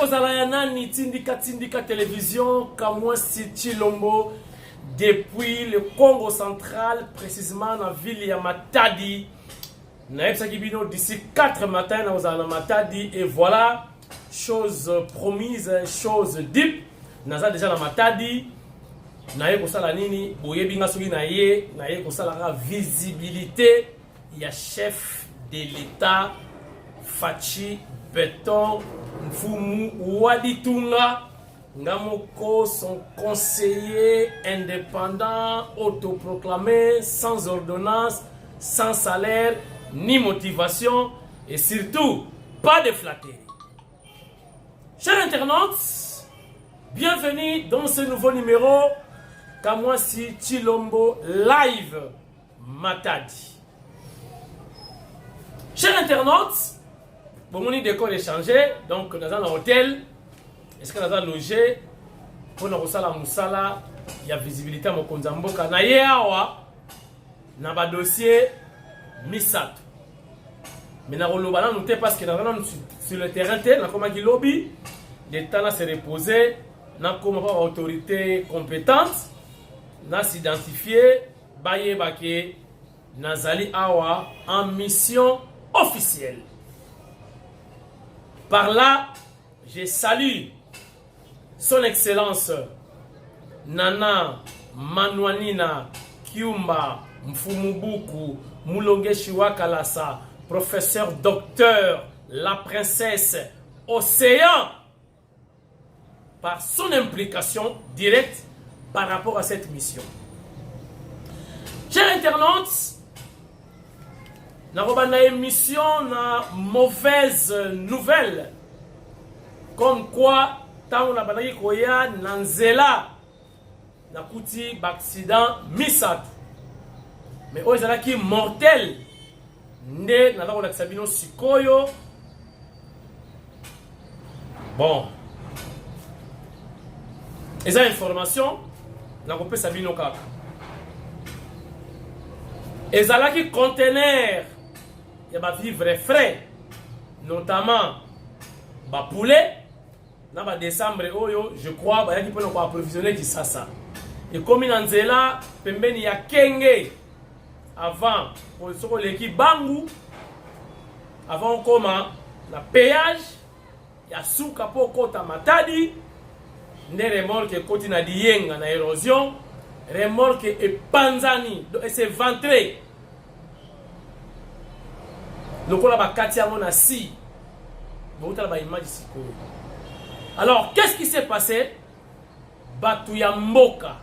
Bozalayana Tindika Télévision, Kamwasi Chilombo, depuis le Congo central, précisément dans la ville de Matadi. D'ici 4 matins, nous allons à Matadi. Et voilà, chose promise, chose deep. Nous avons déjà la Matadi. Nous avons la visibilité. Il y a chef de l'État, Fachi Beton, Mfumu Waditunga. Ngamoko, son conseiller indépendant, autoproclamé, sans ordonnance, sans salaire, ni motivation, et surtout, pas de flatterie. Chers internautes, bienvenue dans ce nouveau numéro Kamwasi Chilombo Live Matadi. Chers internautes, bon, mon décor est changé, donc nous avons un hôtel. Est-ce que nous avons logé pour nous faire la moussala? Il y a visibilité à mon konzamboka. Na yeawa na ba dossier misat. Mais na rolobana nous parce que nous avons sur le terrain tel, na koma ki lobby, l'état na se reposer, na koma pas autorité compétente, na s'identifier, baye bake nazali awa en mission officielle. Par là, je salue Son Excellence Nana Manuanina Kiumba Mfumubuku Moulonge Shiwakalasa, professeur docteur, la princesse Océan, par son implication directe par rapport à cette mission. Chers internautes, nous avons une émission, une mauvaise nouvelle, comme quoi tant na banaki koya nanzela na kuti accident misatu mais ozalaki mortel nde na la sabino sikoyo. Bon, eza information na kopé sabino kaka ezalaki conteneur ya ba vivre frais, notamment ba poulet. Dans décembre, je crois qu'il peut nous approvisionner qui ça. Et comme il y a pembeni ya kenge avant pour l'équipe Bangu, avant comment la péage, il y a souka pour kota Matadi, ne remorque koti na diyenga na érosion, remorque et panzani, et c'est ventré. Le kola ba katia mona si, bon ta ba image si ko. Alors, qu'est-ce qui s'est passé? Batuya Mboka,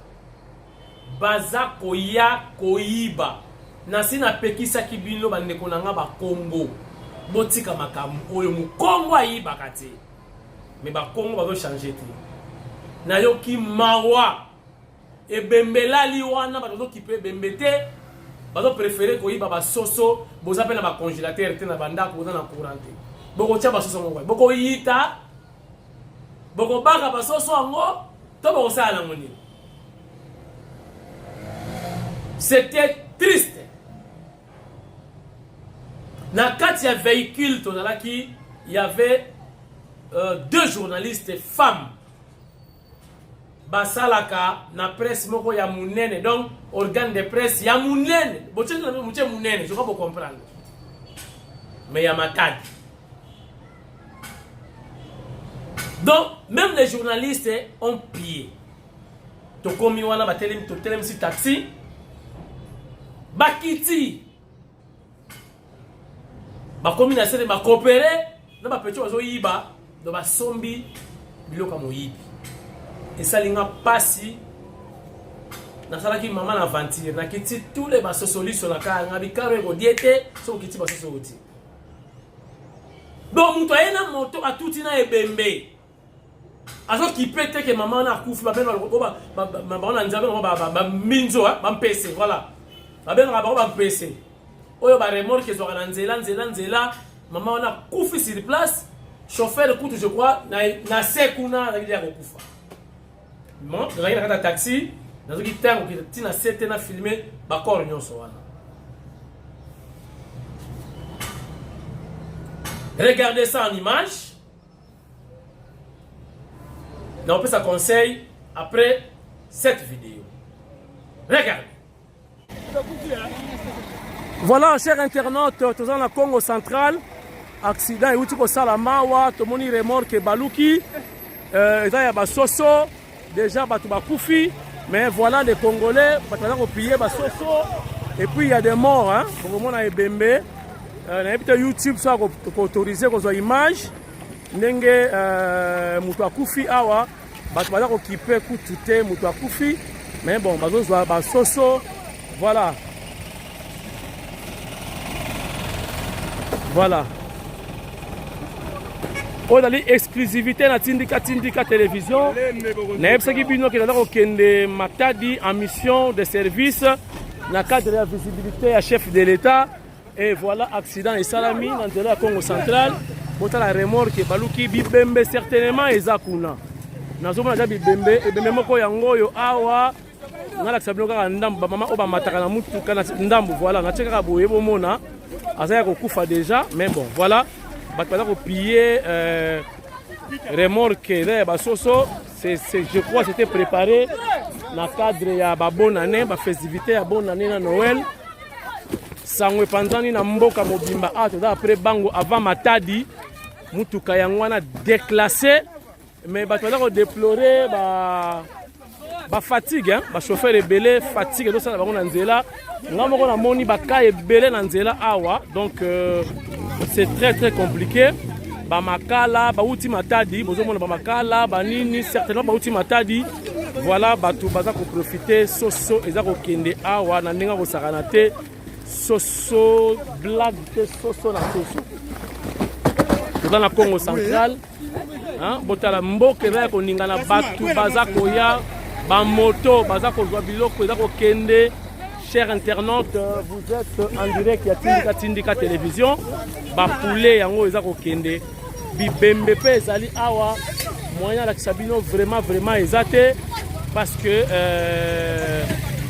Baza Koya Koyiba, Nasina Pekisa Kibino Banekonanga ba Congo, Botika Makamu, Oyo Kongo Ayiba Kate. Mais ba Congo va changer. Nayoki Mawa, et Bembela Liwana, Bazo qui peut Bembete, Bazo préféré Koyiba ba Soso, Boza Pena ba congélateur, Tena Banda, Boza na courante. Boko Tia ba Soso Mwa, Boko Yita. Boko baka basoso ango to boko sala ngoni. C'était triste. Na kati ya véhicule tonalaki, il y avait 2 journalistes femmes. Basalaka na presse moko ya munene, donc organe de presse ya munene. Boche na muche munene, je crois vous comprendre. Mais ya Matadi. Donc, même les journalistes ont pillé. Tokomi wana batelem totelem si taxi. Bakiti. Bakomi na sele ba coopérer, na ba petit ozo yiba, do ba sombi biloka moyibi. Et ça linga pasi. Na sala ki maman aventure, na kiti tous les basosoli sur la ka ngabi kare ko diete, so kiti basosoti. Donc muto ena moto atuti na ebembe. Alors qui peut être que maman a couvert ma belle maman a dit ma minzo ma PC voilà ma belle ma PC oyo ba remorque zo na nzela maman a couvert sur place chauffeur écoute je crois na sekuna na dia ko kufa bon na kata taxi na zo ki tango ki tina sete na filmer ba corps nyonso wana. Regardez ça en image. On peut ça conseil après cette vidéo. Regardez. Voilà, chers internautes, tous dans la Congo centrale, accident et outil kosala mawa, tout le monde remorque baluki, il y a basoso, déjà batu bakufi, mais voilà les Congolais, batu piller basoso, et puis il y a des morts, hein, pour le monde a ebembe, na YouTube ça autorisé qu'on soit image, ndenge mutu akufi awa, batu bala ko kipe kutute mutu akufi, mais bon, basoso, voilà. Voilà. On a l'exclusivité na Tindika Télévision. Naebsaki bino ki nazako kende Matadi en mission de service na cadre de la visibilité à chef de l'État. Et voilà, accident et salami dans le Congo central. Bota la remorque baluki bibembe certainement ezakuna. Nazomona ja bibembe ebembe moko yango yo awa. Ngala sabino kaka ndambu mama oba mataka na mutu kana ndambu voilà na cheka boye bomona. Azaya kokufa déjà mais bon voilà. Batala ko piller remorque là basoso c'est je crois c'était préparé dans cadre ya ba bonne année ba festivité ya bonne année na Noël. Sangwe panzani na mboka mobimba toza après bango avant Matadi mutuka yango wana déclassé mais batala ko déplorer ba fatigue hein ba chauffeur rebelle fatigue to sala bango na nzela ngamoko na moni ba ka ebele na nzela awa donc c'est très compliqué ba makala ba uti Matadi bozomona ba makala ba nini certainement ba uti Matadi voilà batu baza ko profiter soso eza ko kende awa na ndinga ko sakana te soso blague te soso na soso dans la Congo central hein botala mboke ba ko ningana batu baza ko ya ba moto baza ko zwa biloko eza ko kende. Chers internautes, vous êtes en direct à Tindika Télévision. Bapoulet yango eza ko kende bibembe pe ezali awa moyen la kisabino vraiment ezate parce que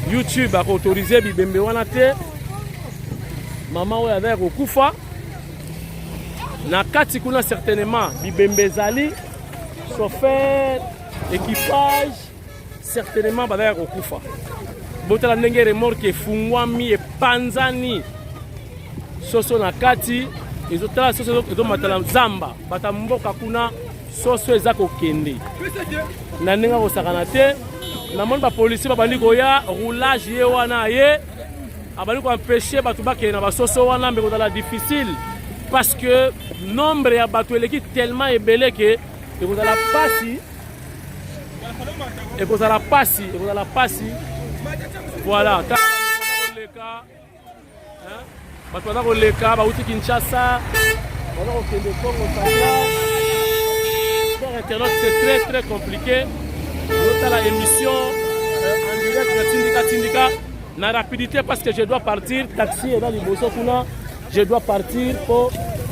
YouTube a autorisé bibembe wana te maman oya za ko kufa na kati kuna certainement bibembe zali chauffeur équipage certainement ba ko kufa botala ndenge remorque efungwami epanzani soso na kati ezotala soso ezomatala zamba bata mboka kuna soso eza kokende na ndenge kosakana te namoni bapolisi babandi koya roulage ye wana ye abandi koempêche bato bakende na basoso wana mbe kozala difficile parce que nombre ya bato eleki tellement ebele ke ekozala pasi voilà bato baza koleka bauti Kinshasa baza kokende Congo central. Pour internet c'est très compliqué la émission en direct de Tindika na rapidité parce que je dois partir taxi est dans liboso kuna je dois partir pour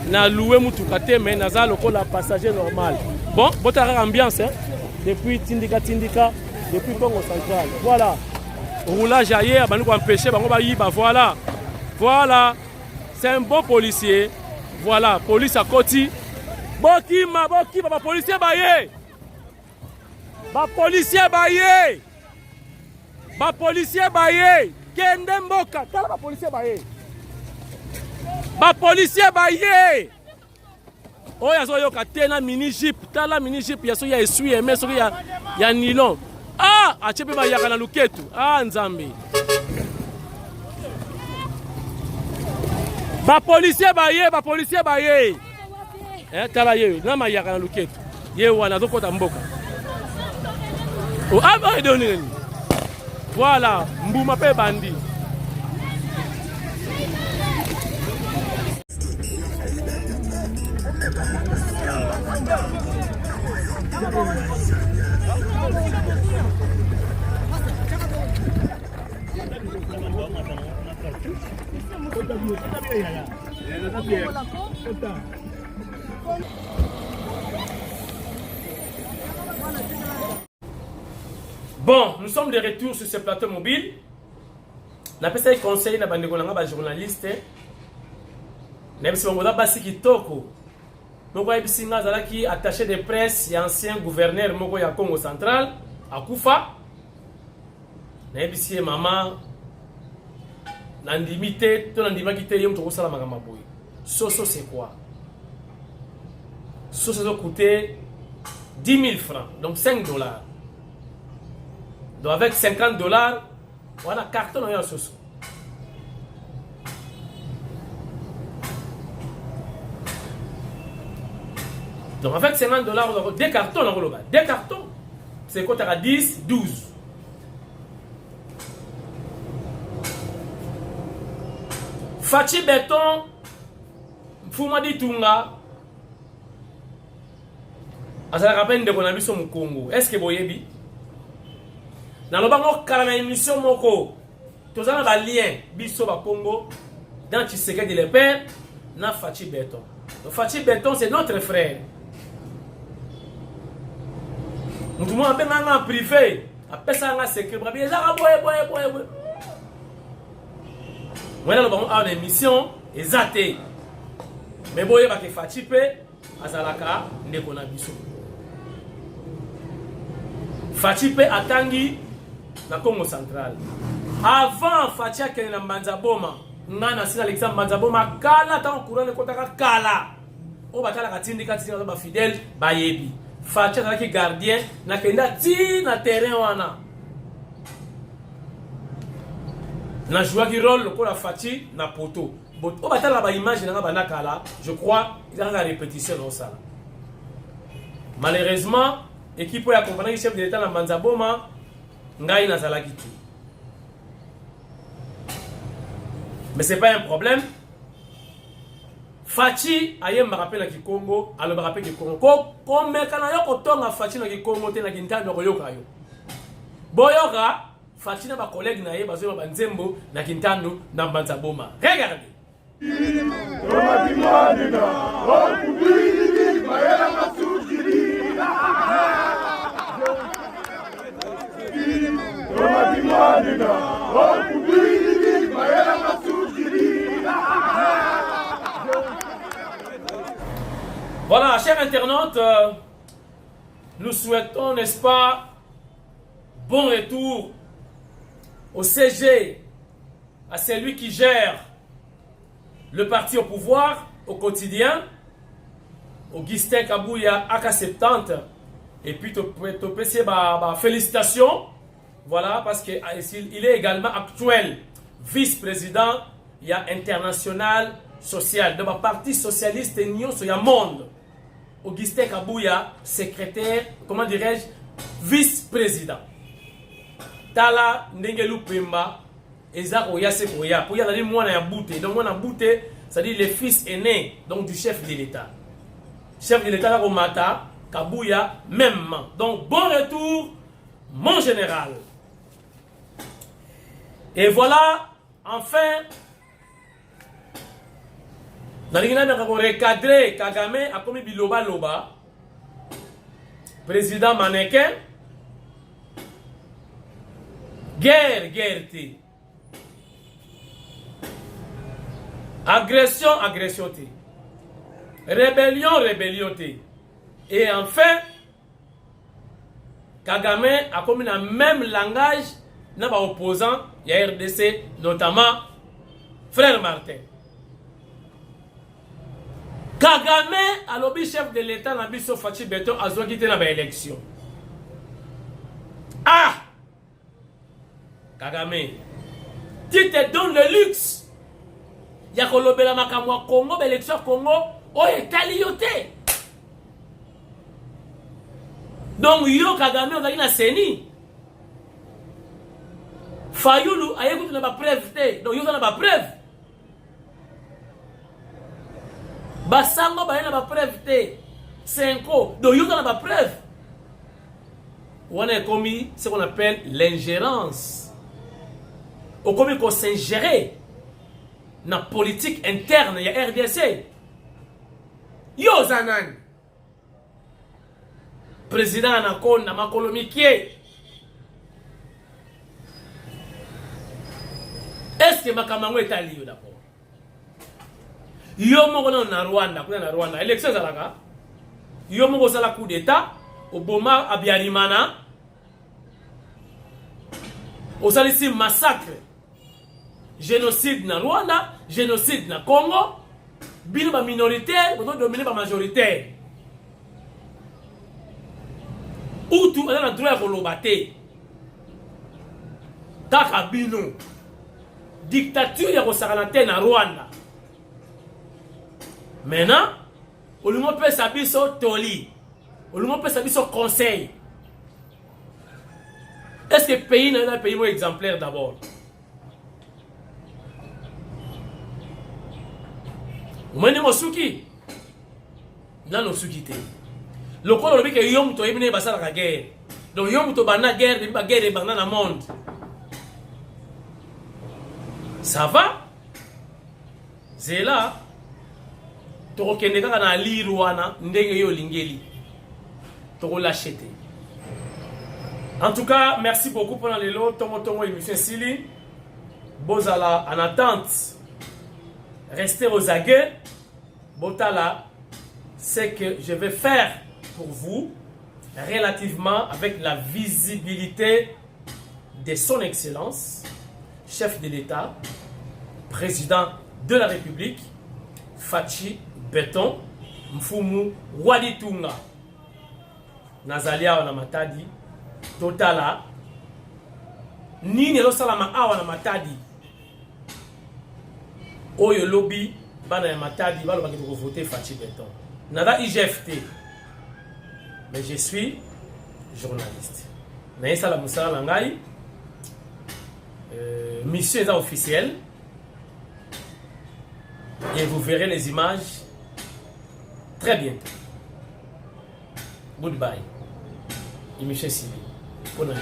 na louer mutuka te mais naza lokola passager normal bon botara ambiance hein? Depuis Tindika depuis Congo central voilà. Roulage ailleurs, on va empêcher, on va y voilà, c'est un bon policier, voilà, police à côté. Bokima, policier baillé, policier baillé, Kende Mboka, tala policier baillé. Oh yazo yo katena mini jeep, tala mini jeep yaso ya essuie mais so ya nylon. Ah, achepe ba yaka na luketu. Ah, nzambe. Ba policier baye. Tala ye, na ma yaka na luketu. Ye wana zokota mboka. Oh, ah, doni. Voilà, mbuma pe bandi. Bon, nous sommes de retour sur ce plateau mobile. Na pesa conseil na bandeko na ba journaliste. Na pesa bongo basi kitoko. moko ayebisinga azalaki attaché de presse ya ancien gouverneur moko ya Congo central akufa nayebisi ye mama nandimi te to nandimaki te ye moto akosala makambo boye. Soso c'est quoi? Soso doit coûter 10 000 francs, donc 5 dollars. Donc avec 50 dollars, voilà carton on a soso. Donc avec 50 dollars, on a deux cartons, deux cartons. C'est quoi? Tu as 10, 12. Fachi Béton, Fumadi Tunga, ça rappelle de qu'on a vu sur Congo. Est-ce que vous voyez? Dans le banc, quand la émission Moko, tous en a lien, biso ba Congo, dans Tshisekedi de l'Epère, na Fachi Béton. Donc Fachi Béton, c'est notre frère. Nous tout le monde a en privé, après ça, on a secret. Voilà le banc a une émission, exacté. Mais boye ba ke Fachi pe, azalaka, ndekona biso. Fachi pe atangi na Congo central. Avant Fachi akene na Mbanzaboma, ngana sina Alexandre Mbanzaboma kala ta courant ne kotaka kala. O batala katindi katinga ba fidèle ba yebi. Fachi azalaki gardien na kenda ti na terrain wana. Na jouaki rôle lokola Fachi na poto. O batala ba image na ba kala, je crois, il y a une répétition dans ça. Malheureusement, équipe ya compagnie chef de l'état na Mbanzaboma ngai na zalaki ti. Mais c'est pas un problème. Fachi aye me rappelle na Kikongo, alors me rappelle Kikongo. Ko mekana yo ko tonga Fachi na Kikongo te na Kintando ko yoka yo. Boyoka Fachi na ba collègue na ye bazo ba nzembo na Kintando na Mbanzaboma. Regardez. Voilà, chers internautes, nous souhaitons, n'est-ce pas, bon retour au CG, à celui qui gère le parti au pouvoir au quotidien, Augustin Kabouya AK70, et puis félicitations, voilà, parce qu'il est également actuel vice-président, il y a international social, de ma parti socialiste et Union sur le monde. Augustin Kabouya, secrétaire, comment dirais-je, vice-président. Tala Ndengelu Pemba, Ezako Yasekoya, pour y aller moi na bouté. Donc moi na bouté, c'est-à-dire le fils aîné donc du chef de l'État. Chef de l'État Romata, Kabouya même. Donc bon retour mon général. Et voilà, enfin, dans le recadré Kagame a commis biloba loba, président mannequin, guerre T. Agression T. Rébellion T. Et enfin, Kagame a commis le même langage dans les opposants, il y a RDC, notamment Frère Martin. Kagame, à l'objet chef de l'État, n'a pas Fachi Béton, a quitté l'élection. Ah! Kagame, tu te donnes le luxe. Il y a Kolobela Makamwa Congo, l'élection Congo, oh, est donc, yo Kagame, on a une CENI. Fayoulou, a écouté la preuve. Donc, yo n'a pas preuve. Basango, ba n'a pas preuve. Cinco, donc yo n'a pas preuve. On a commis ce qu'on appelle l'ingérence. On a commis qu'on s'ingérer dans la politique interne, il y a RDC. Yo Zanan. Président Anakonda, Makolomikie. Est-ce que Makamango est lié d'abord? Yo Mokono na Rwanda, élection Zalaka. yo moko osala coup d'état oboma Abiyarimana osalisi massacre génocide na Rwanda, génocide na Congo, bino ba minoritaire, vous dominez ba majoritaire. Ou tout on a droit à kolobate. Taka bino. Dictature ya kosakanate na Rwanda. Maintenant, olumo pe sabiso toli. Olumo pe sabiso conseil. Est-ce que le pays n'est pas un pays exemplaire d'abord? Mwenye mosuki nano sukite lokolo lobi ke yom to ibine basala ka guerre donc yom to bana guerre ba guerre bana na monde ça va zela to kokende kaka na lirwana ndenge yo lingeli to ko lâcheter. En tout cas, merci beaucoup pour les lots. Tongo émission Sili. Bozala en attente. Restez aux aguets. Botala, c'est que je vais faire pour vous relativement avec la visibilité de son excellence, chef de l'État, président de la République, Fachi Beton, Mfumu Waditunga, Nazalia wana matadi, Totala, Nini Rosalama awana matadi, Oyo lobby, Bana ya matadi, balo baki toko voter Fachi Beton. Nada IGFT. Mais je suis journaliste. Naïsa la Moussa Langai, mission est officielle. Et vous verrez les images très bientôt. Goodbye. Émission Sili. Bonne année.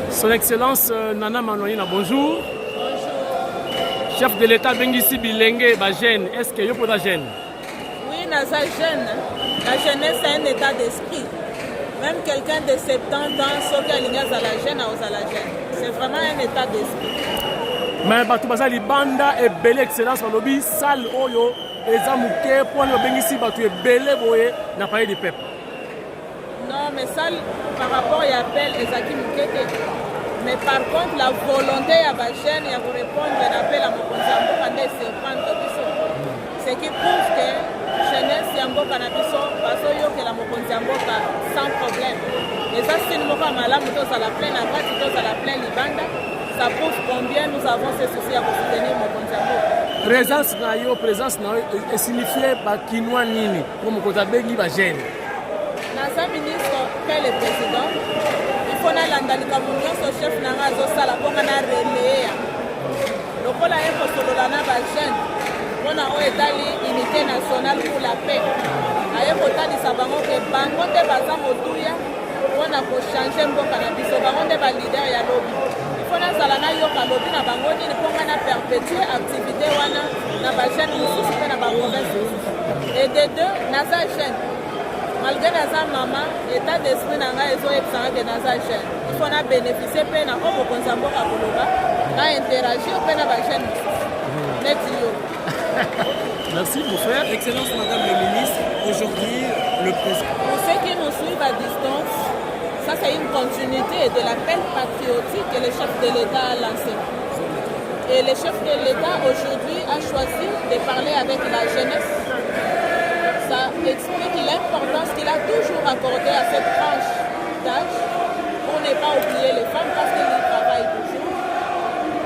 Son Excellence Nana Manoyina, bonjour. Bonjour. Chef de l'État Bengisi Bilenge, jeune. Est-ce que vous êtes jeune? Oui, Naza jeune. La jeunesse est un état d'esprit. Même quelqu'un de 70 ans, sauf qu'il y a la jeune, c'est vraiment un état d'esprit. Mais tu as dit banda et belle excellence au lobby, sale oyo, et zamouké, pour le Bengisi, tu es belle boye, n'a pas eu de peuple. Non, mais ça, par rapport à l'appel, Ezaki Moukete. Mais par contre, la volonté à la chaîne, il y a pour répondre à l'appel à mon conseil, ce qui prouve que jeunesse Yambo Canabiso, parce que la Mokonzamboka sans problème. Et ça, c'est une moka malade, à la plaine, à la plaine Libanda, ça prouve combien nous avons ce souci à soutenir Mokonzamboka. Présence na yo, signifie Bakinois nini, comme Kotabengi ba jeune. Naza ministre, quel est le président? Il faut que le chef nanga azosala mpo na relaya lokola ye kosolola na bajeune mpona oyo etali unité nationale pour la paix aye kotalisa bango ke bango nde baza motuya mpona kochange mboka na biso bango nde balider ya lobi ifo nazala nayoka lobi na bango nini mpo ngai na perpétue activité wana na bajeune mosusu mpe na baprovince mosusu et de deux naza jeune. Malgré naza maman, l'état d'esprit nanga ezoyebisanga ke naza jeune. Il faut na bénéficier pe na oyo mokonzamboka koloba na interagir pe na bajeune mosusu neti yo. Merci mon frère. Excellence Madame le ministre, aujourd'hui le président. Pour ceux qui nous suivent à distance, ça c'est une continuité de l'appel patriotique que le chef de l'État a lancé. Et le chef de l'État aujourd'hui a choisi de parler avec la jeunesse. Ça explique l'importance qu'il a toujours accordée à cette tranche d'âge pour ne pas oublier les femmes parce qu'ils y travaillent toujours.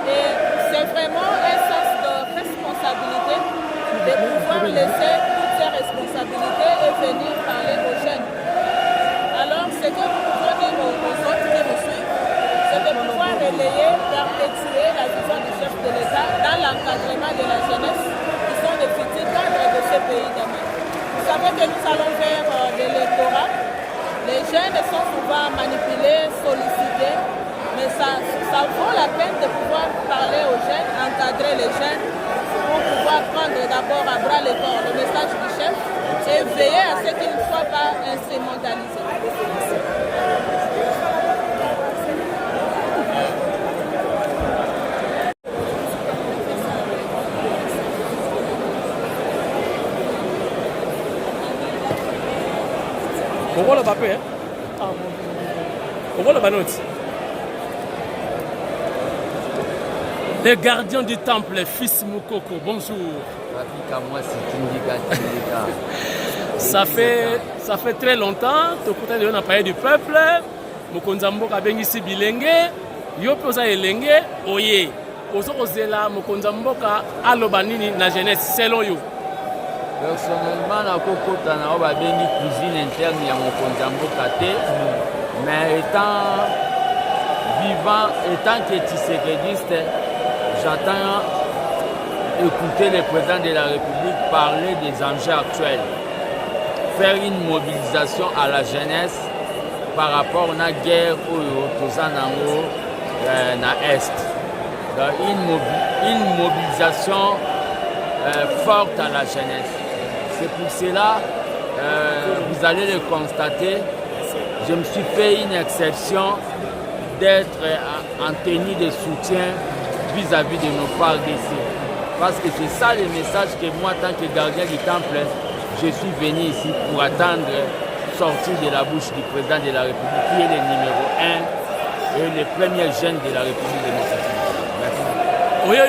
Et c'est vraiment un sens de responsabilité de pouvoir laisser toutes ces responsabilités et venir parler aux jeunes. Alors, ce que nous pouvons dire aux autres qui nous suivent, c'est de pouvoir relayer, perpétuer la vision du chef de l'État dans l'encadrement de la jeunesse qui sont les futurs cadres de ce pays demain. Vous savez que nous allons vers de l'électorat. Les jeunes sont souvent manipulés, sollicités, mais ça vaut la peine de pouvoir parler aux jeunes, encadrer les jeunes, pour pouvoir prendre d'abord à bras le corps le message du chef et veiller à ce qu'ils ne soient pas pas instrumentalisé. Pourquoi le papier? Pourquoi le banote? Les gardiens du temple, fils Moukoko, bonjour. Ça fait très longtemps, tu as un appareil du peuple, Mokonzambo Kabengisi Bilenge, Yoposa Elenge, Oye. Ozozela Mokonzamboka Alobanini na jeunesse, selon you. Personnellement, na kokota na oba bengi cuisine interne ya Mokonzamboka te, mais étant vivant, étant que tisséquediste, j'attends écouter le président de la République parler des enjeux actuels, faire une mobilisation à la jeunesse par rapport à la guerre au Tozanango na Est. Donc, une mobilisation forte à la jeunesse. C'est pour cela, vous allez le constater, je me suis fait une exception d'être en tenue de soutien vis-à-vis de nos frères d'ici. Parce que c'est ça le message que moi, en tant que gardien du temple, je suis venu ici pour attendre sortir de la bouche du président de la République, qui est le numéro 1 et le premier jeune de la République démocratique. Merci.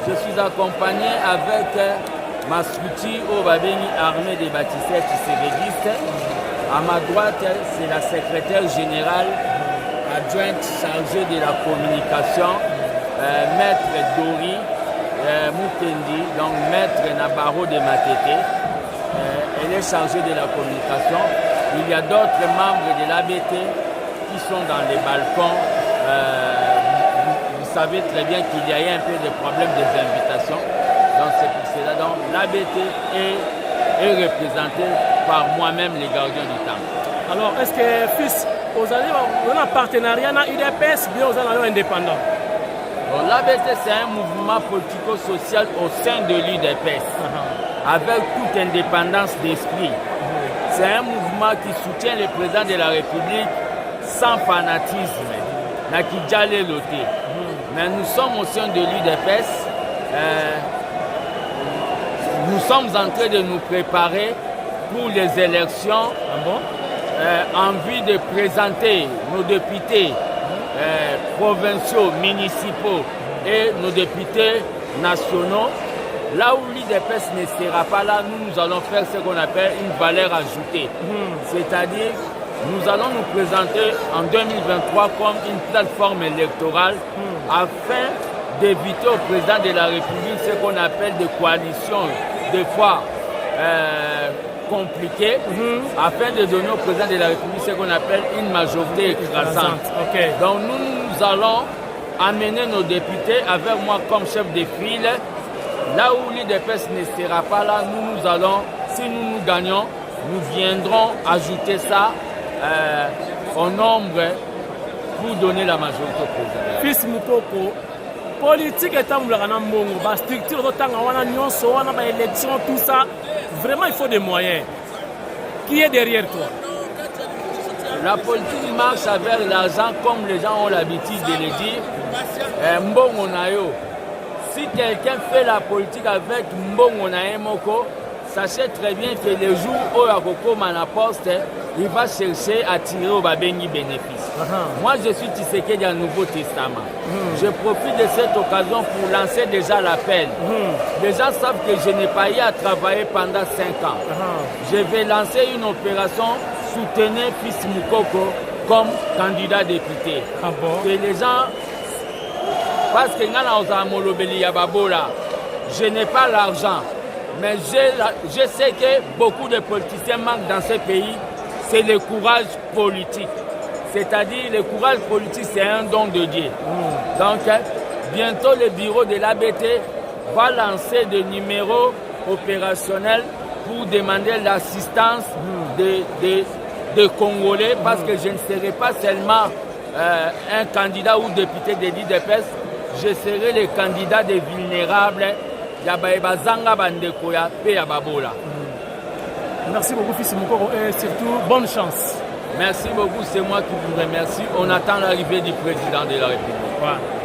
Je suis accompagné avec ma structure au Babeni armée des bâtisseurs tissérédistes. À ma droite, c'est la secrétaire générale adjointe chargée de la communication, Maître Dori Mukendi, donc Maître Nabaro de Matete. Elle est chargée de la communication. Il y a d'autres membres de l'ABT qui sont dans les balcons. Vous savez très bien qu'il y a eu un peu de problème des invitations. Donc c'est pour cela. Donc l'ABT est représenté par moi-même, les gardiens du temple. Alors, est-ce que, fils, vous avez un partenariat avec l'UDPS ou vous avez un indépendant? L'ABT, c'est un mouvement politico-social au sein de l'UDPS, avec toute indépendance d'esprit. C'est un mouvement qui soutient le président de la République sans fanatisme. Mais nous sommes au sein de l'UDPS. Nous sommes en train de nous préparer pour les élections en vue de présenter nos députés provinciaux, municipaux et nos députés nationaux. Là où l'UDPS ne sera pas là, nous allons faire ce qu'on appelle une valeur ajoutée. C'est-à-dire, nous allons nous présenter en 2023 comme une plateforme électorale afin d'éviter au président de la République ce qu'on appelle des coalitions, des fois compliquées, afin de donner au président de la République ce qu'on appelle une majorité écrasante. Donc nous allons amener nos députés avec moi comme chef de file. Là où l'UDPS ne sera pas là, nous allons, si nous gagnons, nous viendrons ajouter ça au nombre pour donner la majorité au président. Fils Moukoko, politique est en structure élection, tout ça. Vraiment, il faut des moyens. Qui est derrière toi? La politique marche avec l'argent comme les gens ont l'habitude de le dire. Mbongo nayo. Si quelqu'un fait la politique avec Mbongo nayo moko, sachez très bien que le jour où Akoko Manaposte, il va chercher à tirer au Babengi bénéfice. Moi, je suis Tshisekedi du Nouveau Testament. Je profite de cette occasion pour lancer déjà l'appel. Les gens savent que je n'ai pas eu à travailler pendant 5 ans. Je vais lancer une opération soutenir Fils Moukoko comme candidat député. Que les gens, parce que je n'ai pas l'argent, mais je sais que beaucoup de politiciens manquent dans ce pays. C'est le courage politique. C'est-à-dire, le courage politique, c'est un don de Dieu. Donc, bientôt, le bureau de l'ABT va lancer des numéros opérationnels pour demander l'assistance des Congolais, parce que je ne serai pas seulement un candidat ou député de l'UDPS, je serai le candidat des vulnérables. Merci beaucoup, fils Mokoro, et surtout, bonne chance. Merci beaucoup, c'est moi qui vous remercie. On attend l'arrivée du président de la République. Voilà.